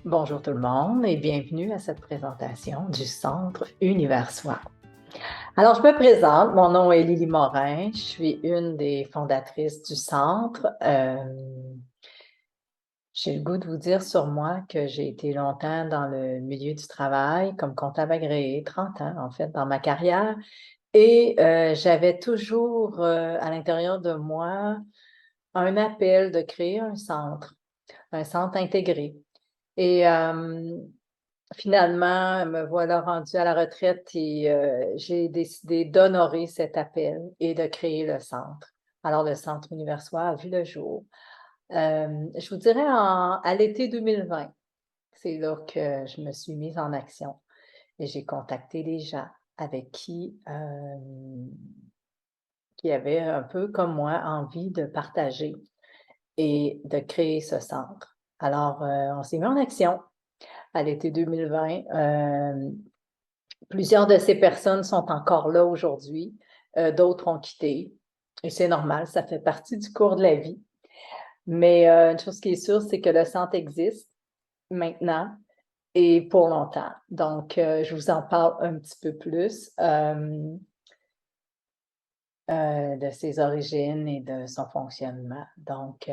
Bonjour tout le monde et bienvenue à cette présentation du Centre Univers Soi. Alors, je me présente, mon nom est Lily Morin, je suis une des fondatrices du Centre. J'ai le goût de vous dire sur moi que j'ai été longtemps dans le milieu du travail comme comptable agréé, 30 ans en fait dans ma carrière, et j'avais toujours à l'intérieur de moi un appel de créer un centre intégré. Et finalement, me voilà rendue à la retraite et j'ai décidé d'honorer cet appel et de créer le centre. Alors, le Centre Univers Soi a vu le jour. Je vous dirais à l'été 2020, c'est là que je me suis mise en action et j'ai contacté les gens avec qui avaient un peu comme moi envie de partager et de créer ce centre. Alors, on s'est mis en action à l'été 2020. Plusieurs de ces personnes sont encore là aujourd'hui, d'autres ont quitté et c'est normal, ça fait partie du cours de la vie. Mais une chose qui est sûre, c'est que le centre existe maintenant et pour longtemps. Donc, je vous en parle un petit peu plus de ses origines et de son fonctionnement. Donc,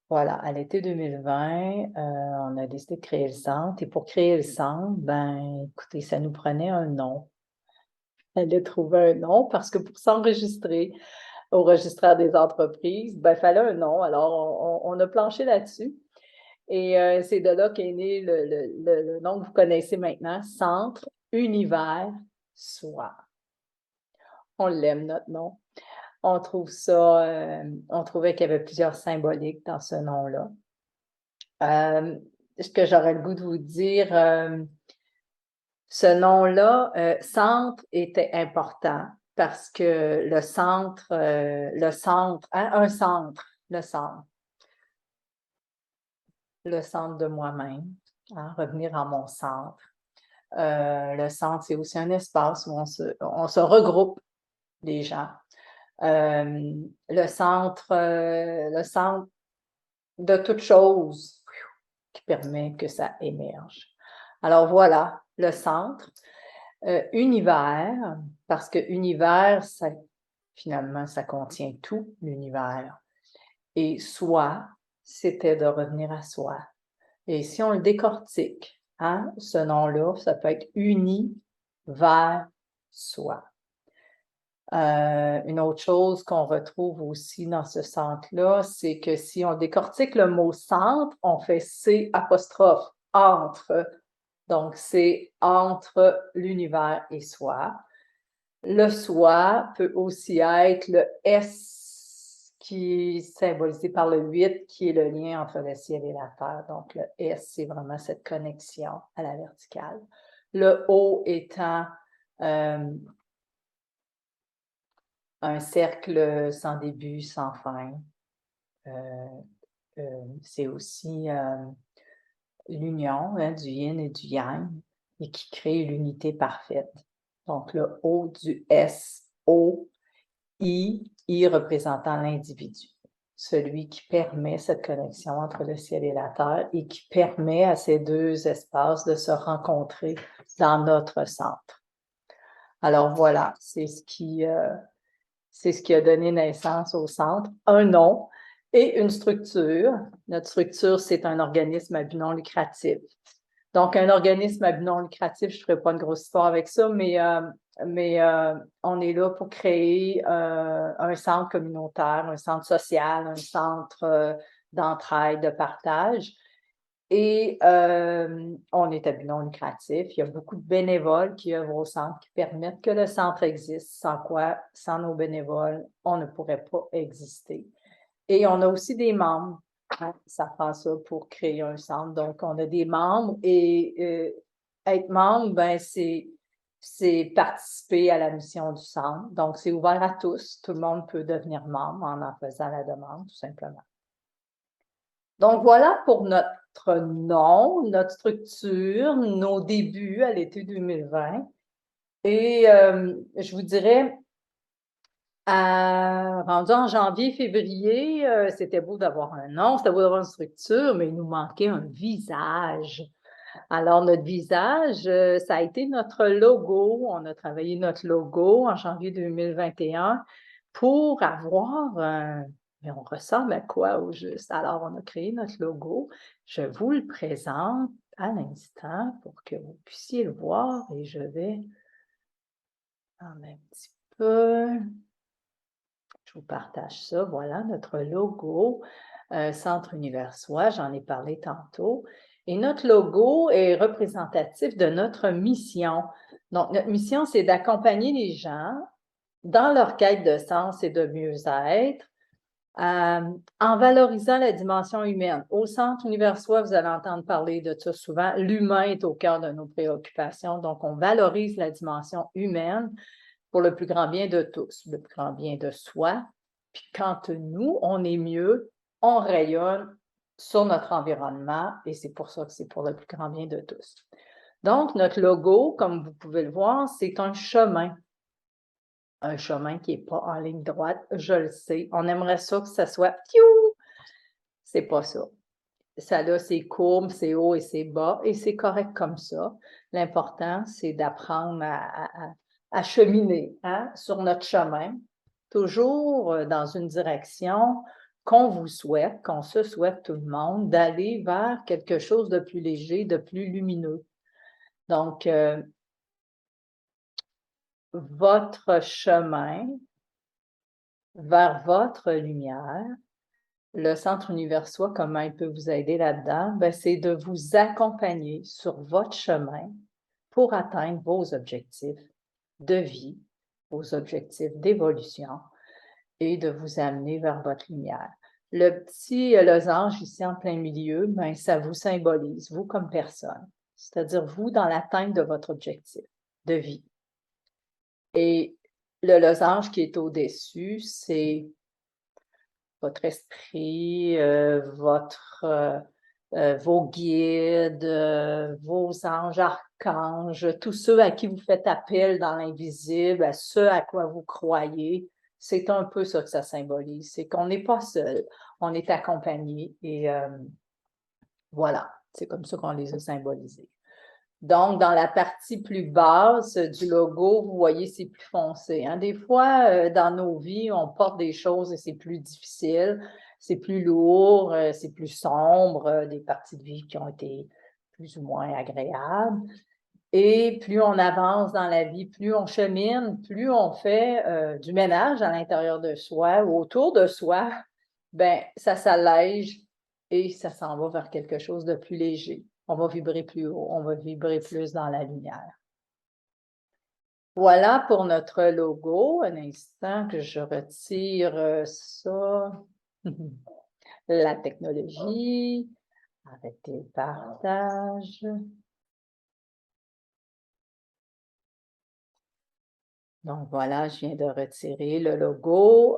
voilà, à l'été 2020, on a décidé de créer le centre et pour créer le centre, ben, écoutez, ça nous prenait un nom. Fallait trouver un nom parce que pour s'enregistrer au registraire des entreprises, ben, fallait un nom. Alors, on a planché là-dessus et c'est de là qu'est né le nom que vous connaissez maintenant, Centre Univers Soi. On l'aime, notre nom. On trouve ça, on trouvait qu'il y avait plusieurs symboliques dans ce nom-là. Ce que j'aurais le goût de vous dire, ce nom-là, centre, était important parce que le centre, hein, un centre, le centre de moi-même, hein, revenir à mon centre. Le centre, c'est aussi un espace où on se regroupe, les gens. Le centre de toute chose qui permet que ça émerge. Alors voilà, le centre. Univers, parce que univers, finalement, ça contient tout l'univers. Et soi, c'était de revenir à soi. Et si on le décortique, hein, ce nom-là, ça peut être uni vers soi. Une autre chose qu'on retrouve aussi dans ce centre-là, c'est que si on décortique le mot centre, on fait C apostrophe entre. Donc, c'est entre l'univers et soi. Le soi peut aussi être le S qui est symbolisé par le 8, qui est le lien entre le ciel et la terre. Donc, le S, c'est vraiment cette connexion à la verticale. Le O étant un cercle sans début, sans fin. C'est aussi l'union, hein, du yin et du yang, et qui crée l'unité parfaite. Donc, le O du S, O, I représentant l'individu, celui qui permet cette connexion entre le ciel et la terre et qui permet à ces deux espaces de se rencontrer dans notre centre. Alors voilà, c'est ce qui a donné naissance au centre, un nom et une structure. Notre structure, c'est un organisme à but non lucratif. Donc, un organisme à but non lucratif, je ne ferai pas une grosse histoire avec ça, mais on est là pour créer un centre communautaire, un centre social, un centre d'entraide, de partage. Et on est à but non lucratif. Il y a beaucoup de bénévoles qui œuvrent au centre, qui permettent que le centre existe, sans quoi, sans nos bénévoles, on ne pourrait pas exister. Et on a aussi des membres. Hein, ça prend ça pour créer un centre. Donc, on a des membres et être membre, ben, c'est participer à la mission du centre. Donc, c'est ouvert à tous. Tout le monde peut devenir membre en faisant la demande, tout simplement. Donc, voilà pour notre nom, notre structure, nos débuts à l'été 2020. Et je vous dirais, Rendu en janvier, février, c'était beau d'avoir un nom, c'était beau d'avoir une structure, mais il nous manquait un visage. Alors, notre visage, ça a été notre logo. On a travaillé notre logo en janvier 2021 pour avoir mais on ressemble à quoi au juste? Alors, on a créé notre logo. Je vous le présente à l'instant pour que vous puissiez le voir et je vais en un petit peu. Je vous partage ça. Voilà notre logo, Centre Univers Soi, j'en ai parlé tantôt. Et notre logo est représentatif de notre mission. Donc, notre mission, c'est d'accompagner les gens dans leur quête de sens et de mieux-être, en valorisant la dimension humaine. Au Centre Univers Soi, vous allez entendre parler de ça souvent. L'humain est au cœur de nos préoccupations. Donc, on valorise la dimension humaine pour le plus grand bien de tous, le plus grand bien de soi. Puis quand nous, on est mieux, on rayonne sur notre environnement et c'est pour ça que c'est pour le plus grand bien de tous. Donc, notre logo, comme vous pouvez le voir, c'est un chemin. Un chemin qui n'est pas en ligne droite, je le sais. On aimerait ça que ça soit piou! C'est pas ça. Ça a ses courbes, c'est haut et c'est bas, et c'est correct comme ça. L'important, c'est d'apprendre à cheminer sur notre chemin, toujours dans une direction qu'on vous souhaite, qu'on se souhaite tout le monde, d'aller vers quelque chose de plus léger, de plus lumineux. Donc, votre chemin vers votre lumière, le Centre Univers Soi, comment il peut vous aider là-dedans? C'est de vous accompagner sur votre chemin pour atteindre vos objectifs de vie, vos objectifs d'évolution et de vous amener vers votre lumière. Le petit losange ici en plein milieu, ça vous symbolise, vous comme personne, c'est-à-dire vous dans l'atteinte de votre objectif de vie. Et le losange qui est au-dessus, c'est votre esprit, vos guides, vos anges, archanges, tous ceux à qui vous faites appel dans l'invisible, à ceux à quoi vous croyez. C'est un peu ça que ça symbolise, c'est qu'on n'est pas seul, on est accompagné et voilà, c'est comme ça qu'on les a symbolisés. Donc, dans la partie plus basse du logo, vous voyez, c'est plus foncé. Des fois, dans nos vies, on porte des choses et c'est plus difficile, c'est plus lourd, c'est plus sombre, des parties de vie qui ont été plus ou moins agréables. Et plus on avance dans la vie, plus on chemine, plus on fait du ménage à l'intérieur de soi ou autour de soi, ça s'allège et ça s'en va vers quelque chose de plus léger. On va vibrer plus haut, on va vibrer plus dans la lumière. Voilà pour notre logo. Un instant que je retire ça. La technologie. Arrêtez le partage. Donc voilà, je viens de retirer le logo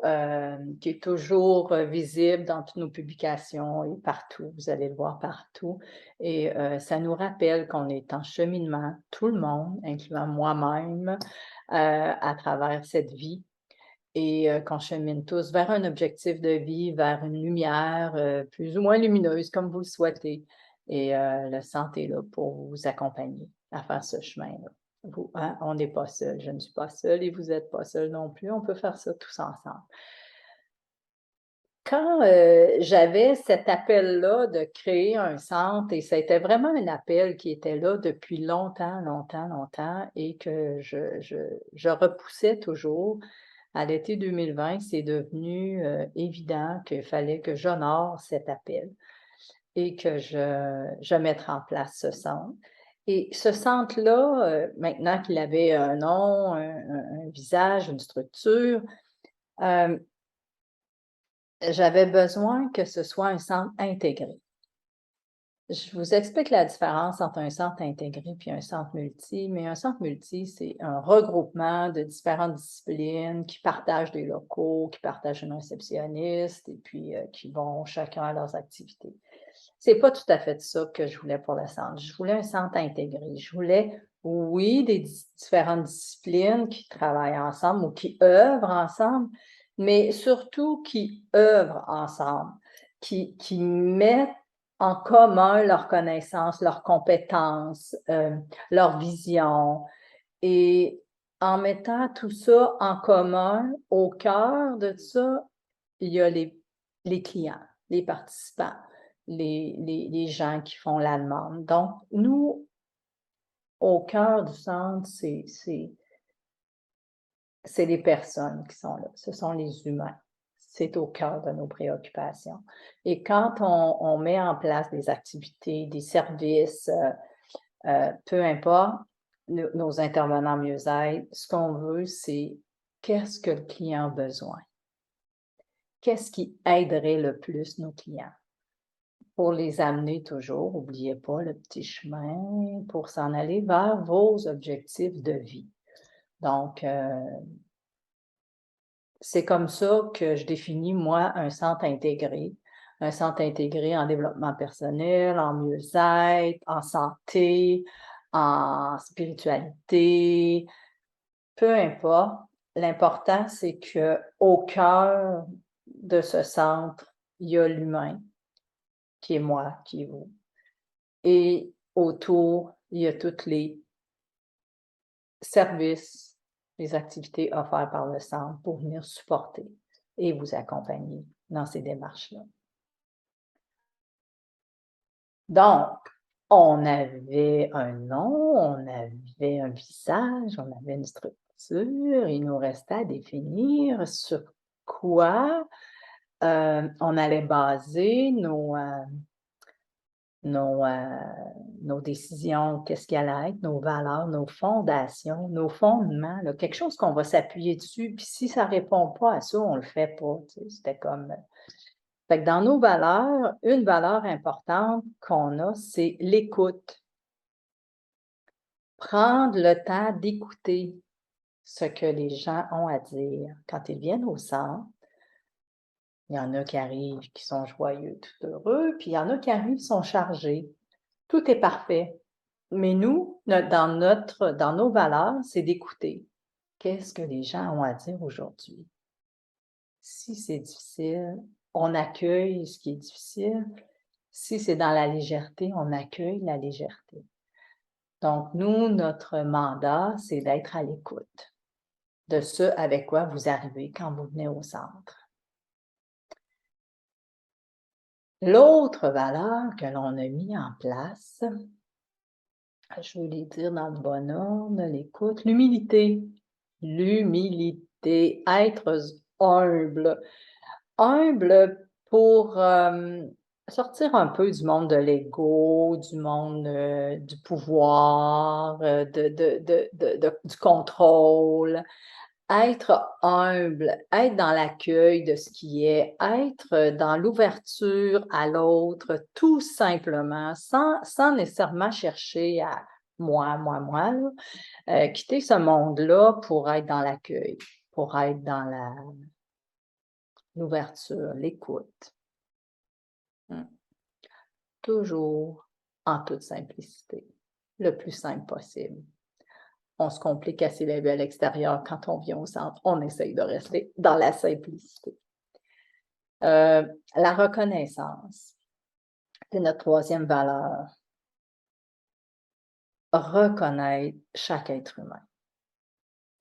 qui est toujours visible dans toutes nos publications et partout. Vous allez le voir partout. Et ça nous rappelle qu'on est en cheminement, tout le monde, incluant moi-même, à travers cette vie et qu'on chemine tous vers un objectif de vie, vers une lumière plus ou moins lumineuse, comme vous le souhaitez. Et le centre est là pour vous accompagner à faire ce chemin-là. Vous, on n'est pas seul, je ne suis pas seule et vous n'êtes pas seul non plus. On peut faire ça tous ensemble. Quand j'avais cet appel-là de créer un centre, et c'était vraiment un appel qui était là depuis longtemps, longtemps, longtemps, et que je repoussais toujours, à l'été 2020, c'est devenu évident qu'il fallait que j'honore cet appel et que je mette en place ce centre. Et ce centre-là, maintenant qu'il avait un nom, un visage, une structure, j'avais besoin que ce soit un centre intégré. Je vous explique la différence entre un centre intégré et un centre multi, mais un centre multi, c'est un regroupement de différentes disciplines qui partagent des locaux, qui partagent un réceptionniste et puis qui vont chacun à leurs activités. c'est pas tout à fait ça que je voulais pour le centre. Je voulais un centre intégré. Je voulais, oui, des différentes disciplines qui travaillent ensemble ou qui œuvrent ensemble, mais surtout qui œuvrent ensemble, qui mettent en commun leurs connaissances, leurs compétences, leur vision. Et en mettant tout ça en commun, au cœur de ça, il y a les clients, les participants, les gens qui font la demande. Donc, nous, au cœur du centre, c'est les personnes qui sont là, ce sont les humains. C'est au cœur de nos préoccupations. Et quand on met en place des activités, des services, peu importe, nos intervenants mieux-être, ce qu'on veut, c'est qu'est-ce que le client a besoin? Qu'est-ce qui aiderait le plus nos clients? Pour les amener toujours, n'oubliez pas le petit chemin pour s'en aller vers vos objectifs de vie. Donc, c'est comme ça que je définis, moi, un centre intégré. Un centre intégré en développement personnel, en mieux-être, en santé, en spiritualité, peu importe. L'important, c'est qu'au cœur de ce centre, il y a l'humain, qui est moi, qui est vous. Et autour, il y a tous les services, les activités offertes par le centre pour venir supporter et vous accompagner dans ces démarches-là. Donc, on avait un nom, on avait un visage, on avait une structure, il nous restait à définir sur quoi on allait baser nos décisions, qu'est-ce qui allait être, nos valeurs, nos fondations, nos fondements, là, quelque chose qu'on va s'appuyer dessus, puis si ça ne répond pas à ça, on ne le fait pas. Tu sais, c'était comme. Fait que dans nos valeurs, une valeur importante qu'on a, c'est l'écoute. Prendre le temps d'écouter ce que les gens ont à dire. Quand ils viennent au centre, il y en a qui arrivent, qui sont joyeux, tout heureux, puis il y en a qui arrivent, qui sont chargés. Tout est parfait. Mais nous, dans nos valeurs, c'est d'écouter. Qu'est-ce que les gens ont à dire aujourd'hui? Si c'est difficile, on accueille ce qui est difficile. Si c'est dans la légèreté, on accueille la légèreté. Donc, nous, notre mandat, c'est d'être à l'écoute de ce avec quoi vous arrivez quand vous venez au centre. L'autre valeur que l'on a mis en place, je veux les dire dans le bon ordre, l'écoute, l'humilité. L'humilité, être humble. Humble pour sortir un peu du monde de l'ego, du monde du pouvoir, du contrôle. Être humble, être dans l'accueil de ce qui est, être dans l'ouverture à l'autre, tout simplement, sans nécessairement chercher à moi, là, quitter ce monde-là pour être dans l'accueil, pour être dans l'ouverture, l'écoute. Toujours en toute simplicité, le plus simple possible. On se complique assez la vie à l'extérieur quand on vient au centre. On essaye de rester dans la simplicité. La reconnaissance, c'est notre troisième valeur. Reconnaître chaque être humain.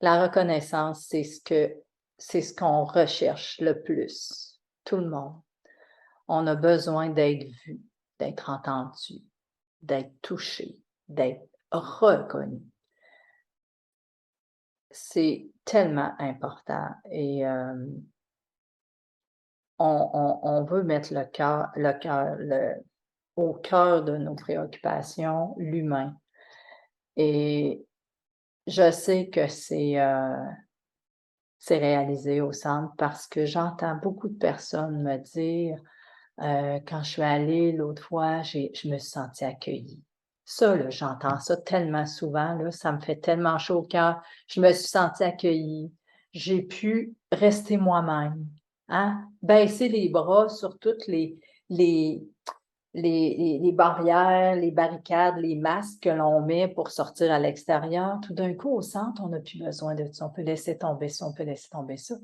La reconnaissance, c'est ce qu'on recherche le plus, tout le monde. On a besoin d'être vu, d'être entendu, d'être touché, d'être reconnu. C'est tellement important et on veut mettre au cœur de nos préoccupations l'humain. Et je sais que c'est réalisé au centre parce que j'entends beaucoup de personnes me dire quand je suis allée l'autre fois, je me suis sentie accueillie. Ça, là, j'entends ça tellement souvent, là, ça me fait tellement chaud au cœur. Je me suis sentie accueillie. J'ai pu rester moi-même, hein? Baisser les bras sur toutes les les barrières, les barricades, les masques que l'on met pour sortir à l'extérieur, tout d'un coup, au centre, on n'a plus besoin de ça. On peut laisser tomber ça, on peut laisser tomber ça.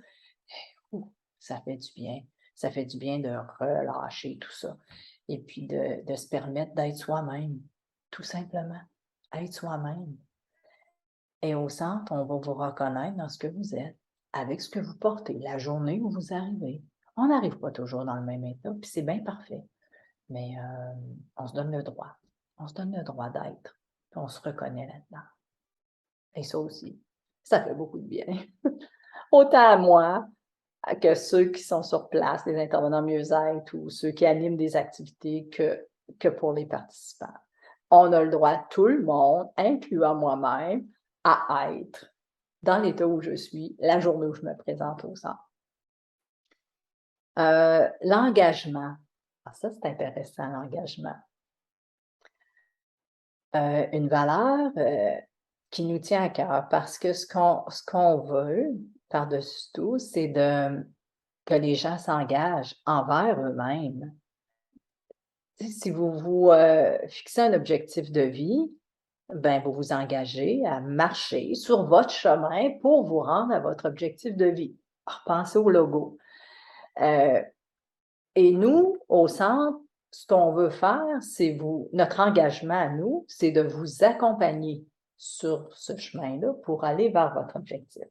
Ça fait du bien. Ça fait du bien de relâcher tout ça. Et puis de se permettre d'être soi-même, tout simplement. Être soi-même. Et au centre, on va vous reconnaître dans ce que vous êtes, avec ce que vous portez, la journée où vous arrivez. On n'arrive pas toujours dans le même état, puis c'est bien parfait. Mais on se donne le droit. On se donne le droit d'être. Puis on se reconnaît là-dedans. Et ça aussi, ça fait beaucoup de bien. Autant à moi que ceux qui sont sur place, les intervenants mieux-être ou ceux qui animent des activités que pour les participants. On a le droit, tout le monde, incluant moi-même, à être dans l'état où je suis la journée où je me présente au centre. L'engagement. Ah, ça, c'est intéressant, l'engagement. Une valeur qui nous tient à cœur parce que ce qu'on veut, par-dessus tout, c'est que les gens s'engagent envers eux-mêmes. Si vous vous fixez un objectif de vie, ben, vous vous engagez à marcher sur votre chemin pour vous rendre à votre objectif de vie. Repensez au logo. Et nous, au centre, ce qu'on veut faire, c'est notre engagement à nous, c'est de vous accompagner sur ce chemin-là pour aller vers votre objectif.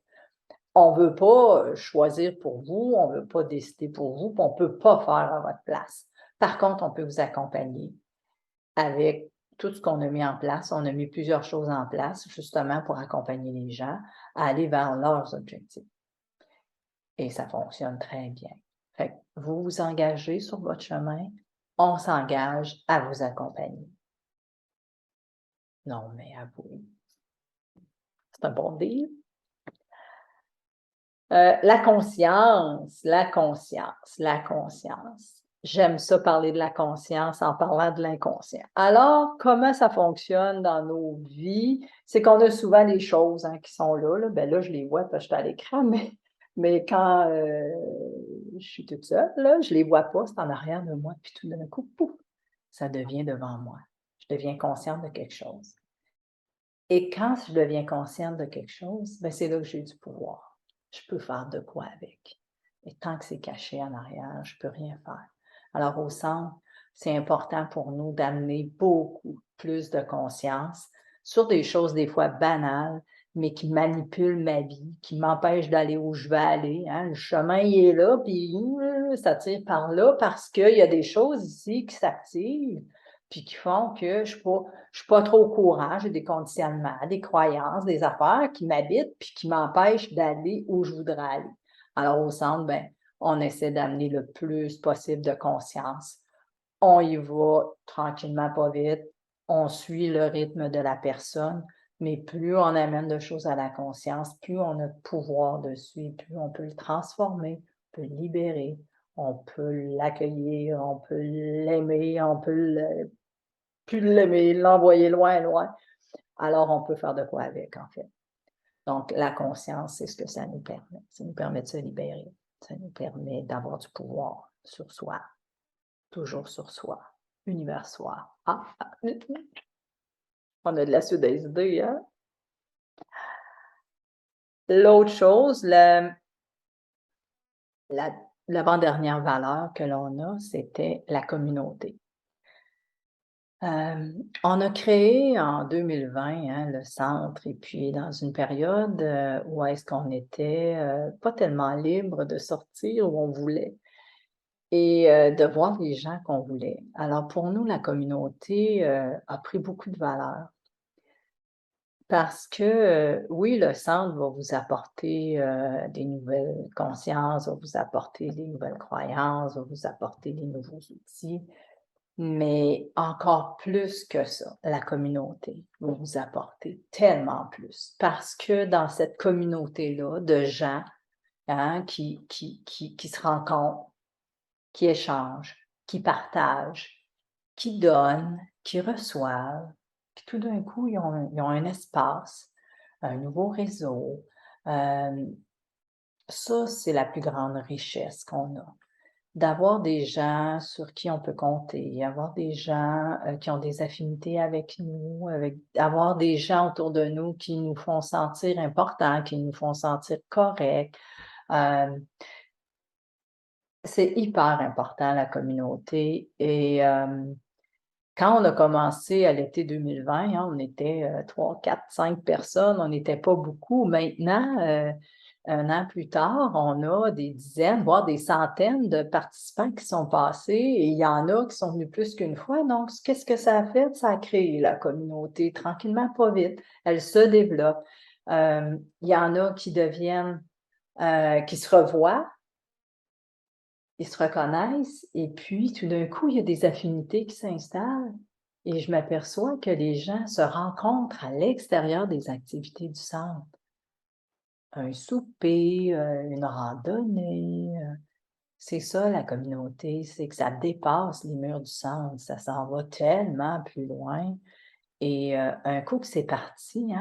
On ne veut pas choisir pour vous, on ne veut pas décider pour vous, puis on ne peut pas faire à votre place. Par contre, on peut vous accompagner avec tout ce qu'on a mis en place. On a mis plusieurs choses en place justement pour accompagner les gens à aller vers leurs objectifs. Et ça fonctionne très bien. Fait que vous vous engagez sur votre chemin, on s'engage à vous accompagner. Non, mais avouez. C'est un bon deal. La conscience. J'aime ça parler de la conscience en parlant de l'inconscient. Alors, comment ça fonctionne dans nos vies? C'est qu'on a souvent des choses qui sont là. Ben là, je les vois parce que je suis à l'écran, mais quand je suis toute seule, là, je ne les vois pas, c'est en arrière de moi, puis tout d'un coup, pouf, ça devient devant moi. Je deviens consciente de quelque chose. Et quand je deviens consciente de quelque chose, ben c'est là que j'ai du pouvoir. Je peux faire de quoi avec. Et tant que c'est caché en arrière, je ne peux rien faire. Alors au centre, c'est important pour nous d'amener beaucoup plus de conscience sur des choses des fois banales, mais qui manipulent ma vie, qui m'empêchent d'aller où je veux aller. Le chemin, il est là, puis ça tire par là parce qu'il y a des choses ici qui s'activent, puis qui font que je ne suis pas trop au courant, j'ai des conditionnements, des croyances, des affaires qui m'habitent, puis qui m'empêchent d'aller où je voudrais aller. Alors au centre, ben, on essaie d'amener le plus possible de conscience. On y va tranquillement, pas vite. On suit le rythme de la personne, mais plus on amène de choses à la conscience, plus on a de pouvoir dessus, plus on peut le transformer, on peut le libérer, on peut l'accueillir, on peut l'aimer, on peut plus l'aimer, l'envoyer loin, loin. Alors, on peut faire de quoi avec, en fait. Donc, la conscience, c'est ce que ça nous permet. Ça nous permet de se libérer. Ça nous permet d'avoir du pouvoir sur soi. Toujours sur soi. Univers soi. On a de la suite des idées, hein? L'autre chose, l'avant-dernière valeur que l'on a, c'était la communauté. On a créé en 2020 le centre et puis dans une période où est-ce qu'on était pas tellement libre de sortir où on voulait et de voir les gens qu'on voulait. Alors pour nous, la communauté a pris beaucoup de valeur parce que oui, le centre va vous apporter des nouvelles consciences, va vous apporter des nouvelles croyances, va vous apporter des nouveaux outils. Mais encore plus que ça, la communauté va vous apporter tellement plus. Parce que dans cette communauté-là de gens qui se rencontrent, qui échangent, qui partagent, qui donnent, qui reçoivent, puis tout d'un coup, ils ont un espace, un nouveau réseau. Ça, c'est la plus grande richesse qu'on a. d'avoir des gens sur qui on peut compter, avoir des gens qui ont des affinités avec nous, avoir des gens autour de nous qui nous font sentir importants, qui nous font sentir corrects. C'est hyper important, la communauté. Et quand on a commencé à l'été 2020, on était 3, 4, 5 personnes, on n'était pas beaucoup. Maintenant, 1 an plus tard, on a des dizaines, voire des centaines de participants qui sont passés et il y en a qui sont venus plus qu'une fois. Donc, qu'est-ce que ça a fait? Ça a créé la communauté tranquillement, pas vite. Elle se développe. Il y en a qui deviennent, qui se revoient, ils se reconnaissent et puis tout d'un coup, il y a des affinités qui s'installent et je m'aperçois que les gens se rencontrent à l'extérieur des activités du centre. Un souper, une randonnée, c'est ça la communauté, c'est que ça dépasse les murs du centre, ça s'en va tellement plus loin et un coup que c'est parti,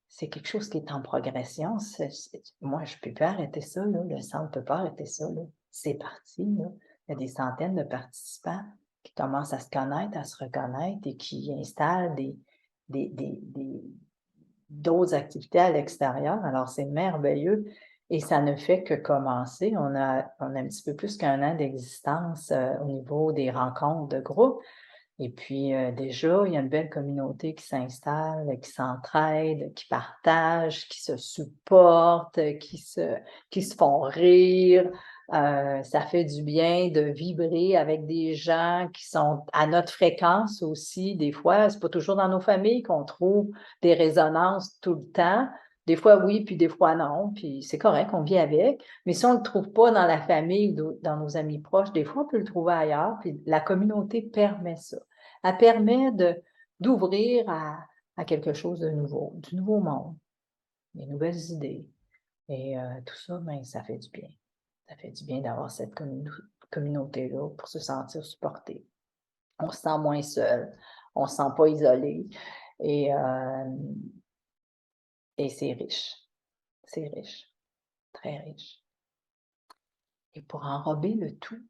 c'est quelque chose qui est en progression. Moi, je ne peux pas arrêter ça, là, le centre ne peut pas arrêter ça, là. C'est parti, là. Il y a des centaines de participants qui commencent à se connaître, à se reconnaître et qui installent d'autres activités à l'extérieur. Alors, c'est merveilleux et ça ne fait que commencer. On a un petit peu plus qu'1 an d'existence au niveau des rencontres de groupe. Et puis, déjà, il y a une belle communauté qui s'installe, qui s'entraide, qui partage, qui se supporte, qui se font rire. Ça fait du bien de vibrer avec des gens qui sont à notre fréquence aussi. Des fois, c'est pas toujours dans nos familles qu'on trouve des résonances tout le temps. Des fois, oui, puis des fois, non. Puis c'est correct, on vit avec. Mais si on ne le trouve pas dans la famille ou dans nos amis proches, des fois, on peut le trouver ailleurs. Puis la communauté permet ça. Elle permet d'ouvrir à quelque chose de nouveau, du nouveau monde, des nouvelles idées. Et tout ça, ben, ça fait du bien. Ça fait du bien d'avoir cette communauté-là pour se sentir supporté. On se sent moins seul, on ne se sent pas isolé et c'est riche. C'est riche, très riche. Et pour enrober le tout,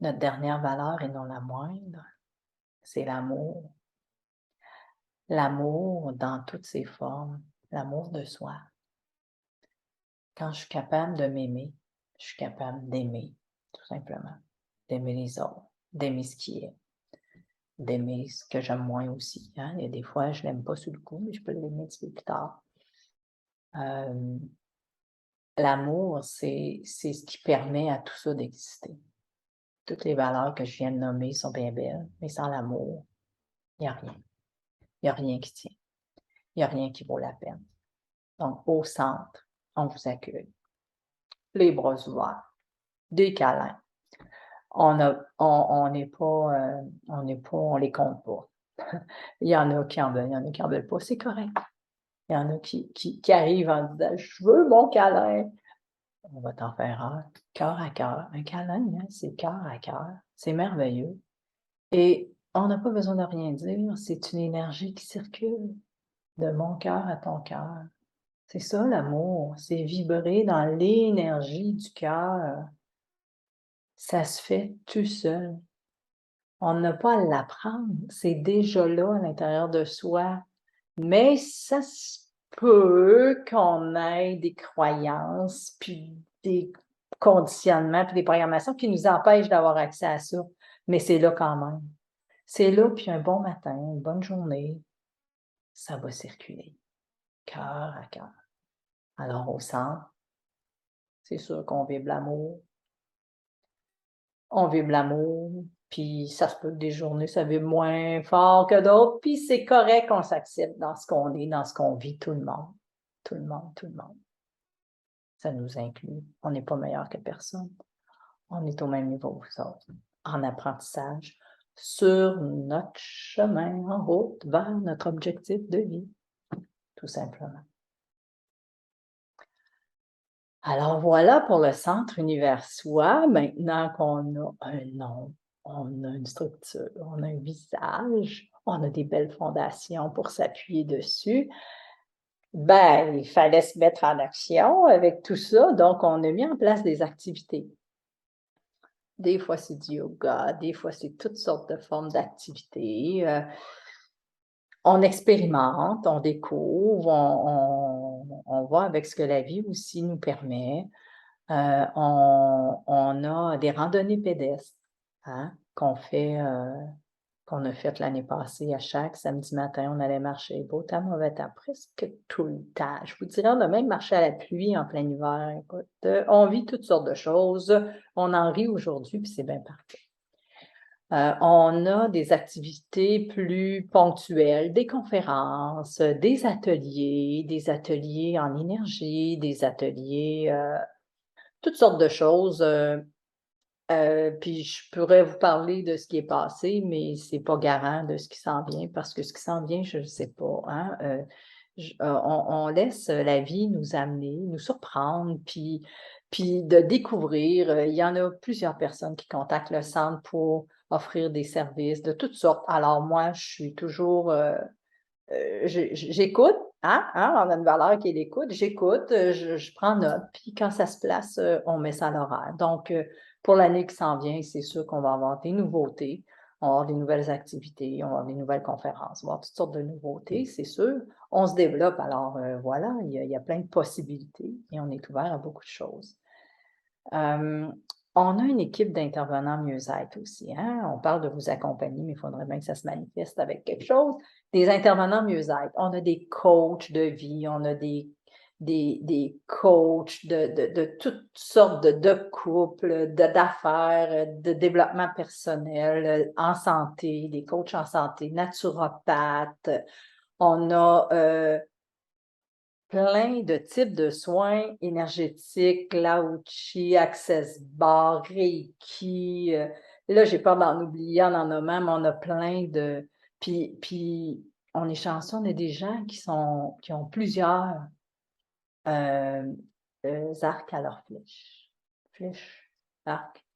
notre dernière valeur et non la moindre, c'est l'amour. L'amour dans toutes ses formes, l'amour de soi. Quand je suis capable de m'aimer, je suis capable d'aimer, tout simplement. D'aimer les autres, d'aimer ce qui est, d'aimer ce que j'aime moins aussi. Il y a des fois, je ne l'aime pas sur le coup, mais je peux l'aimer un petit peu plus tard. L'amour, c'est ce qui permet à tout ça d'exister. Toutes les valeurs que je viens de nommer sont bien belles, mais sans l'amour, il n'y a rien. Il n'y a rien qui tient. Il n'y a rien qui vaut la peine. Donc, au centre, on vous accueille. Les bras ouverts, des câlins. On n'est pas, on les compte pas. Il y en a qui en veulent, il y en a qui en veulent pas, c'est correct. Il y en a qui arrivent en disant « Je veux mon câlin ». On va t'en faire un, cœur à cœur. Un câlin, c'est cœur à cœur. C'est merveilleux. Et on n'a pas besoin de rien dire, c'est une énergie qui circule de mon cœur à ton cœur. C'est ça l'amour, c'est vibrer dans l'énergie du cœur. Ça se fait tout seul. On n'a pas à l'apprendre, c'est déjà là à l'intérieur de soi. Mais ça se peut qu'on ait des croyances, puis des conditionnements, puis des programmations qui nous empêchent d'avoir accès à ça. Mais c'est là quand même. C'est là, puis un bon matin, une bonne journée, ça va circuler, cœur à cœur. Alors au centre, c'est sûr qu'on vibre l'amour. On vibre l'amour, puis ça se peut que des journées, ça vibre moins fort que d'autres, puis c'est correct qu'on s'accepte dans ce qu'on est, dans ce qu'on vit, tout le monde. Tout le monde, tout le monde. Ça nous inclut. On n'est pas meilleur que personne. On est au même niveau que vous autres, en apprentissage, sur notre chemin en route vers notre objectif de vie, tout simplement. Alors voilà pour le Centre Univers Soi. Maintenant qu'on a un nom, on a une structure, on a un visage, on a des belles fondations pour s'appuyer dessus. Ben, il fallait se mettre en action avec tout ça, donc on a mis en place des activités. des fois c'est du yoga, des fois c'est toutes sortes de formes d'activités. On expérimente, on découvre, on voit avec ce que la vie aussi nous permet. On a des randonnées pédestres, hein, qu'on a faites l'année passée. À chaque samedi matin, on allait marcher, beau temps, mauvais temps, presque tout le temps. Je vous dirais, on a même marché à la pluie en plein hiver. Écoute, on vit toutes sortes de choses. On en rit aujourd'hui, puis c'est bien parfait. On a des activités plus ponctuelles, des conférences, des ateliers en énergie, des ateliers, toutes sortes de choses. Puis je pourrais vous parler de ce qui est passé, mais c'est pas garant de ce qui s'en vient, parce que ce qui s'en vient, je ne sais pas, hein. On laisse la vie nous amener, nous surprendre, puis de découvrir. Il y en a plusieurs personnes qui contactent le centre pour offrir des services de toutes sortes. Alors moi, je suis toujours, j'écoute, hein, on a une valeur qui est l'écoute, j'écoute, je prends note, puis quand ça se place, on met ça à l'horaire. Donc, pour l'année qui s'en vient, c'est sûr qu'on va avoir des nouveautés, on va avoir des nouvelles activités, on va avoir des nouvelles conférences, on va avoir toutes sortes de nouveautés, c'est sûr. On se développe, alors voilà, il y a plein de possibilités et on est ouvert à beaucoup de choses. On a une équipe d'intervenants mieux-être aussi, hein. On parle de vous accompagner, mais il faudrait bien que ça se manifeste avec quelque chose. Des intervenants mieux-être. On a des coachs de vie, on a des coachs de toutes sortes de couples, d'affaires, de développement personnel, en santé, des coachs en santé, naturopathes. On a plein de types de soins énergétiques, Lao Chi, Access Bar, Reiki. Là, j'ai peur d'en oublier en nommant, mais on a plein de... Puis on est chanceux, on a des gens qui ont plusieurs arcs à leur flèche. Flèche, arc.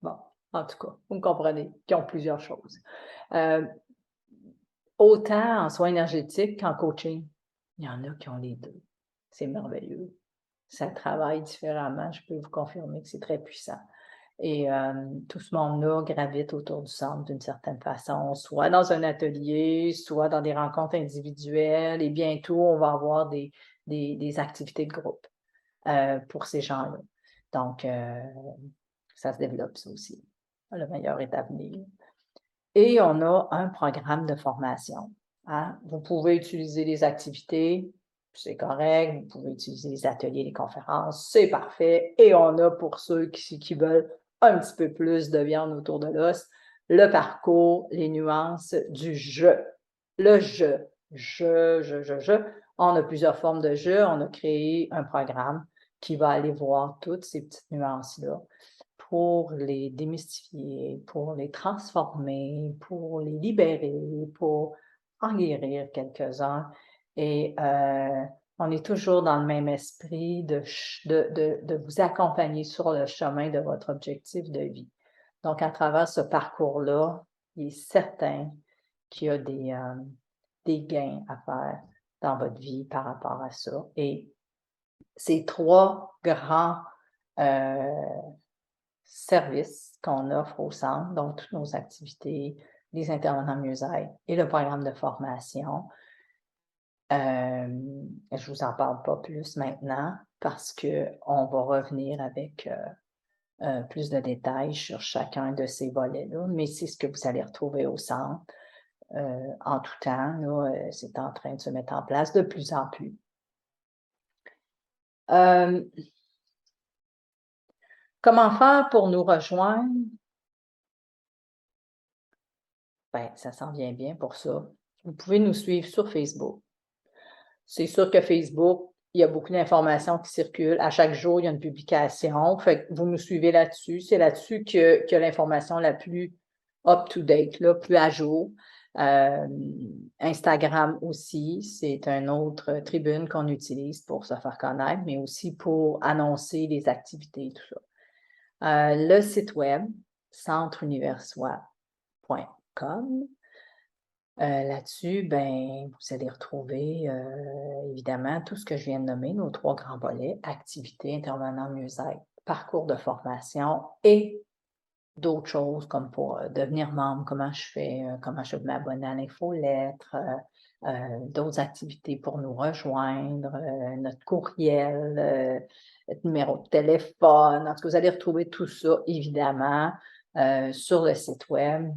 Bon, en tout cas, vous me comprenez, qui ont plusieurs choses. Autant en soins énergétiques qu'en coaching. Il y en a qui ont les deux. C'est merveilleux. Ça travaille différemment. Je peux vous confirmer que c'est très puissant. Et tout ce monde-là gravite autour du centre d'une certaine façon, soit dans un atelier, soit dans des rencontres individuelles. Et bientôt, on va avoir des activités de groupe pour ces gens-là. Donc, ça se développe, ça aussi. Le meilleur est à venir. Et on a un programme de formation, hein. Vous pouvez utiliser les activités, c'est correct. Vous pouvez utiliser les ateliers, les conférences, c'est parfait. Et on a, pour ceux qui veulent un petit peu plus de viande autour de l'os, le parcours, les nuances du jeu. Le jeu. On a plusieurs formes de jeu. On a créé un programme qui va aller voir toutes ces petites nuances-là pour les démystifier, pour les transformer, pour les libérer, pour en guérir quelques-uns. Et on est toujours dans le même esprit de vous accompagner sur le chemin de votre objectif de vie. Donc, à travers ce parcours-là, il est certain qu'il y a des gains à faire dans votre vie par rapport à ça. Et ces trois grands services qu'on offre au centre, donc toutes nos activités, les intervenants mieux-être et le programme de formation. Je ne vous en parle pas plus maintenant parce qu'on va revenir avec plus de détails sur chacun de ces volets-là, mais c'est ce que vous allez retrouver au centre en tout temps. Là, c'est en train de se mettre en place de plus en plus. Comment faire pour nous rejoindre? Ben, ça s'en vient bien pour ça. Vous pouvez nous suivre sur Facebook. C'est sûr que Facebook, il y a beaucoup d'informations qui circulent. À chaque jour, il y a une publication. Fait que vous nous suivez là-dessus. C'est là-dessus que l'information la plus up-to-date, plus à jour. Instagram aussi, c'est une autre tribune qu'on utilise pour se faire connaître, mais aussi pour annoncer les activités, tout ça. Le site web, centreuniversoi.com. Là-dessus, ben, vous allez retrouver évidemment tout ce que je viens de nommer, nos trois grands volets, activités, intervenants mieux-être, parcours de formation et d'autres choses comme pour devenir membre, comment je fais, comment je peux m'abonner à l'infolettre, d'autres activités pour nous rejoindre, notre courriel, notre numéro de téléphone. En tout cas, vous allez retrouver tout ça, évidemment, sur le site web.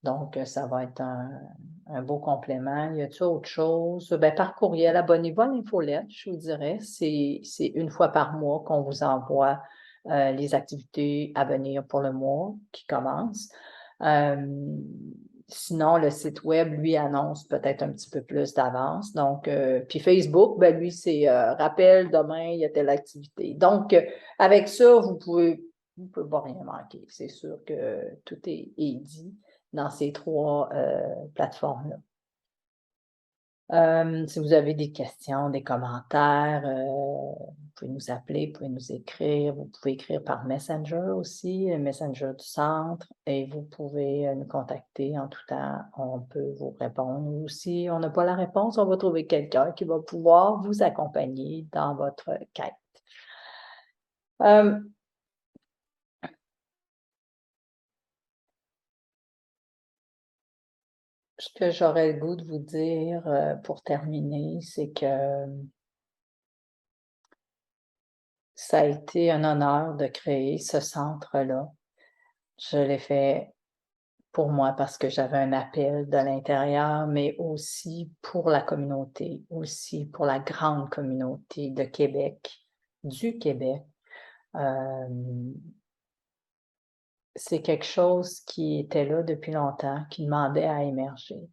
Donc, ça va être un beau complément. Y a-t-il autre chose? Ben, par courriel, abonnez-vous à l'infolette, je vous dirais. C'est une fois par mois qu'on vous envoie les activités à venir pour le mois qui commence. Sinon, le site web, lui, annonce peut-être un petit peu plus d'avance. Donc, puis Facebook, ben lui, c'est rappel, demain, il y a telle activité. Donc, avec ça, vous pouvez pas rien manquer. C'est sûr que tout est dit dans ces trois plateformes-là. Si vous avez des questions, des commentaires, vous pouvez nous appeler, vous pouvez nous écrire, vous pouvez écrire par Messenger aussi, le Messenger du centre, et vous pouvez nous contacter en tout temps, on peut vous répondre. Ou si on n'a pas la réponse, on va trouver quelqu'un qui va pouvoir vous accompagner dans votre quête. Ce que j'aurais le goût de vous dire pour terminer, c'est que ça a été un honneur de créer ce centre-là. Je l'ai fait pour moi parce que j'avais un appel de l'intérieur, mais aussi pour la communauté, aussi pour la grande communauté de Québec, du Québec. C'est quelque chose qui était là depuis longtemps, qui demandait à émerger.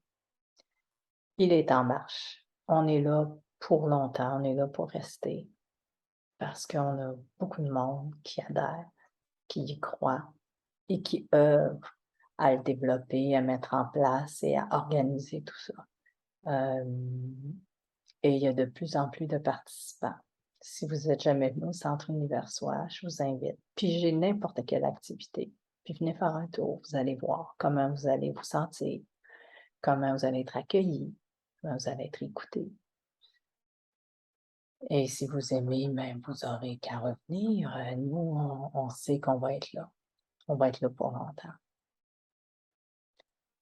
Il est en marche. On est là pour longtemps, on est là pour rester. Parce qu'on a beaucoup de monde qui adhère, qui y croit et qui œuvre à le développer, à mettre en place et à organiser tout ça. Et il y a de plus en plus de participants. Si vous n'êtes jamais venu au Centre Universois, je vous invite. Puis j'ai n'importe quelle activité. Puis venez faire un tour, vous allez voir comment vous allez vous sentir, comment vous allez être accueillis, comment vous allez être écoutés. Et si vous aimez, même vous aurez qu'à revenir. Nous, on sait qu'on va être là. On va être là pour longtemps.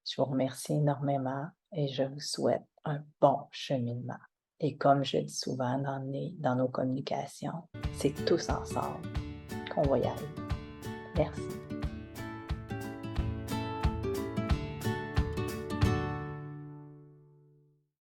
Je vous remercie énormément et je vous souhaite un bon cheminement. Et comme je dis souvent dans nos communications, c'est tous ensemble qu'on va y arriver. Merci.